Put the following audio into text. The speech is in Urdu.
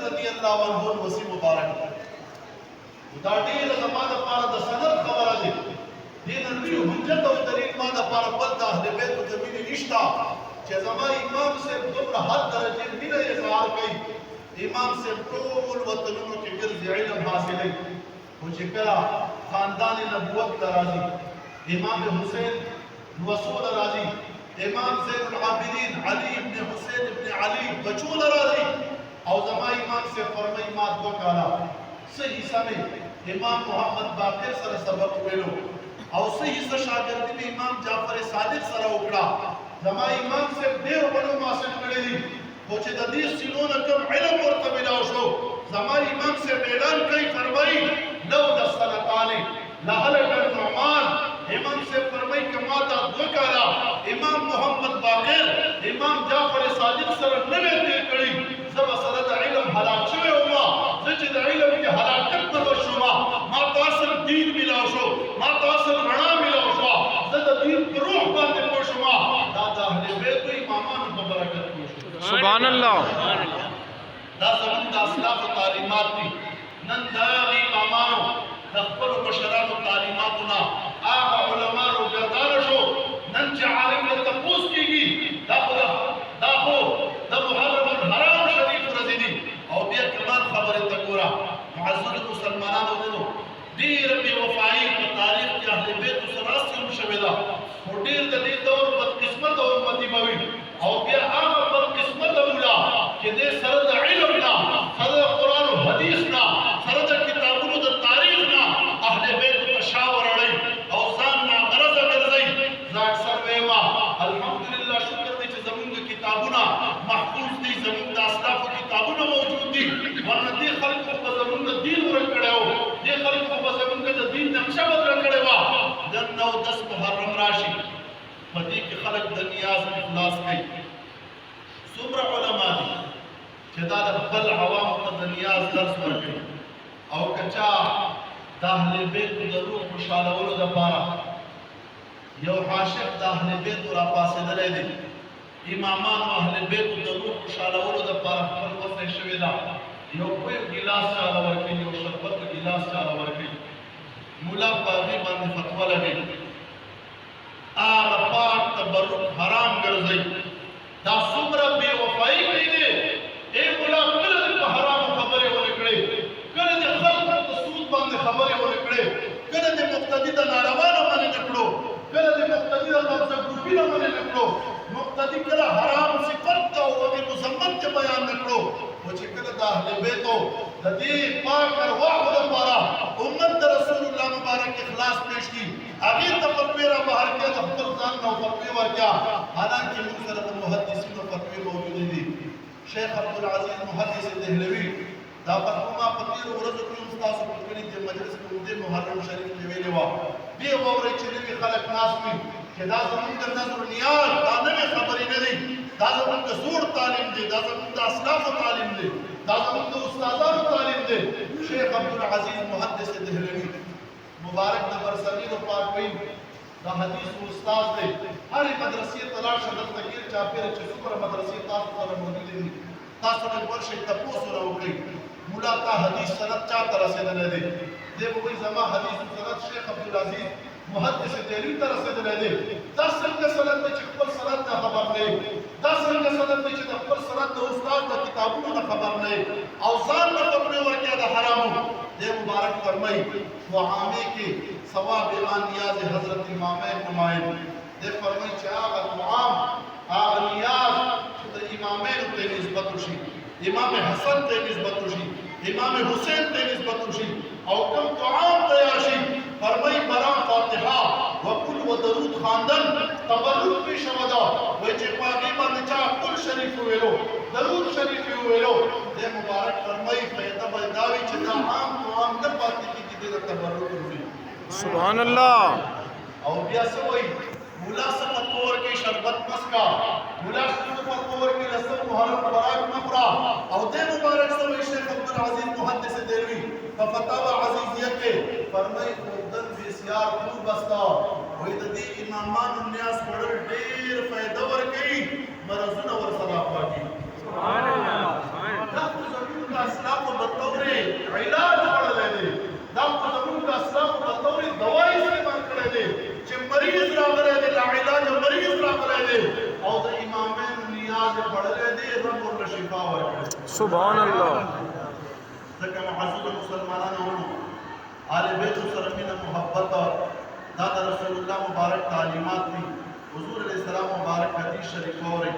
رضی اللہ عنہ وسی مبارک دا ډیر زمانه لپاره د سند خبره ده دین نبی حجت او طریق ما د لپاره بل د اهل بیت د مینې نشتا چې زما امام سے دومره حد درجه مینه اظهار کوي امام سے ټول وطنونو کې ګرځي علم حاصلوي او چې کله خاندان نبوت ته راځي امام حسین وصول راځي امام زین العابدین علی ابن حسین ابن علی بچول راځي او زما امام سے فرمائی ما دو کالا صحیح سمے امام محمد باقر سره سبق ویلو او صحیح سره شاګردی میں امام جعفر صادق سره وکړه زما امام سے ډیر بڑو حاصل کړی دي او چې د دې سینون کوم علم ورته ملاو شو زما امام سے اعلان کوي فرمایي لو د سنتان لهلك النعمان امام سے فرمائی کہ ماتا دو کالا امام محمد باقر امام جعفر صادق سره نوې تیر کړی زما سره د علم هلاک شوی وما چې د علم کې هلاکت نه وشوما ما تاسو دین ملاو شو ما تاسو رڼا ملاو شو زه د دین په روح باندې پوه شوما دا د اهل بیت امامانو په برکت پوه شو سبحان الله دا زموږ د اسلاف تعلیمات دي نن دا امامانو د خپل بشرانو تعلیماتونه هغه علما روګردان شو نن چې عالم له تپوس کیږي دا خو د محرم الحرام شریف ورځې دي او بیا کمان خبره تګورا معزز مسلمانانو دنو ډیر بی وفایی په تاریخ کې اهل بیت سره سم شوی دا او ډیر د دې دور بدقسمت او امتی موي او بیا هغه بدقسمت مولا چې دې سره د علم نه سره د قران او حدیث نه سره د کتابونو د تاریخ نه اهل بیت په شاور اړي او ځان نه غرض ګرځي ځا اکثر ویما الحمدلله شکر دې چې زموږ کتابونه محفوظ دي زموږ د اسلاف کتابونه موجود دي ورنه دې خلکو په زموږ دین ورکړیو دې خلکو په زموږ د دین نقشه بدل کړې و د 9-10 محرم راشي په دې کې خلک د نیاز اخلاص کوي څومره علما دي چې دا د خپل عوام ته د نیاز درس ورکوي او کچا د اهل بیت د روح خوشالولو لپاره یو عاشق د اهل بیت را پاسېدلی دی امامان اهل بیت د روح خوشالولو لپاره خپل وسه شوی دا یو کوی ګلاس چاله ورکوي یو شربت ګلاس چاله ورکوي مولا په هغې باندې فتوا لګوي هغه پاک تبرک حرام ګرځوي دا څومره بې وفایي کوي دی ای مولا کله دې په حرامو خبرې ونه کړې کله دې خلکو په سود باندې خبرې ونه کړې کله دې مقتدي د ناروا نه منې نه کړو کله دې مقتدي د مذهبګروپي نه منې نه کړو مقتدي کله حرام صفت او هغې مذمت ته بیان نه کړو خو چې کله د اهل بیتو د دې پاک ارواحو لپاره امت د رسول الله مبارک اخلاص پیش کړي هغې ته فتوې را بهر کړه د خپل ځان نه فتوې ورکړه حالانکې موږ سره د محدثینو فتوې موجودې دي شیخ عبدالعزیز محدث دهلوي دا فتوا په تېرو ورځو کې هم ستاسو په کلي کې مجلس کې مودې محرم شریف کې ویلې وه دې واورئ چې نوي خلک ناست وي چې دا زموږ د نظر نیاز دا نوې خبرې نه دي دا زموږ د زوړ تعلیم دی دا زموږ د اسلافو تعلیم دی دا زموږ د استادانو تعلیم دی شیخ عبدالعزیز محدث دهلوي مبارک د برصغیرو پاک وایي دا حدیث استاد دی هرې مدرسې ته لاړ شه دلته ګیر چاپېره چې څومره مدرسې تاسو سره موجودې دي تاسو لږ ورشئ تپوس ورته وکړئ مولا تا حدیث سند چا ته رسېدلی دی دی به وایي زما حدیث سند شیخ عبدالعزیز محدث دهلوي ته رسېدلی دی دا څنګه سند دی چې خپل سند نه خبر نه یې دا څنګه سند دی چې د خپل سند د استاد د کتابونو نه خبر نه یې او ځان نه فتوې ورکړې د حرامو دی مبارک فرمایي وعامې کې ثواب آن نیاز حضرت امامین نمائن دی فرمایي چې هغه طعام هغه نیاز چې د امامینو ته نسبت وشي امام حسن ته نسبت وشي امام حسین ته نسبت وشي او کوم طعام تیار شي فرمایي برام فاتحه وکل و درود خواندن تبرک پیش ودا وایي چې په هغې باندې چا کل شریف وویلو درود شریف یې وویلو دی مبارک فرمایي فایده به دا وي چې دا عام طعام نه پاتې کېږي دې د تبرک وشي سبحان الله او بیا څه وایي مولا څه فتوا ورکوي شربت مسکا مولا څه فتوا ورکوي لسم محرم خوراک مه خوره او دی مبارک څه وایي شیخ عبدالعزیز محدث دهلوي په فتاوا عزیزیه کې فرمایي خوردن بسیار خوب استا وایي د دې امامانو نیاز خوړل ډېر فایده ورکوي مرضونه ورسره پاکي دا خو زموږ د اسلاف بطور علاج پڑھلے دے دا زمون کا اسلاف بطور دوائی استعمال کرے دے چې مریض راغلے دے لا علاج مریض راغلے دے او د امامین نیاز پڑھلے دے رب ور شفا ورکړي سبحان الله. ځکه معزز مسلمانانو آل بیت سره مینه محبت دا د رسول الله مبارک تعلیمات دي حضور علیہ السلام مبارک حدیث شریف اوري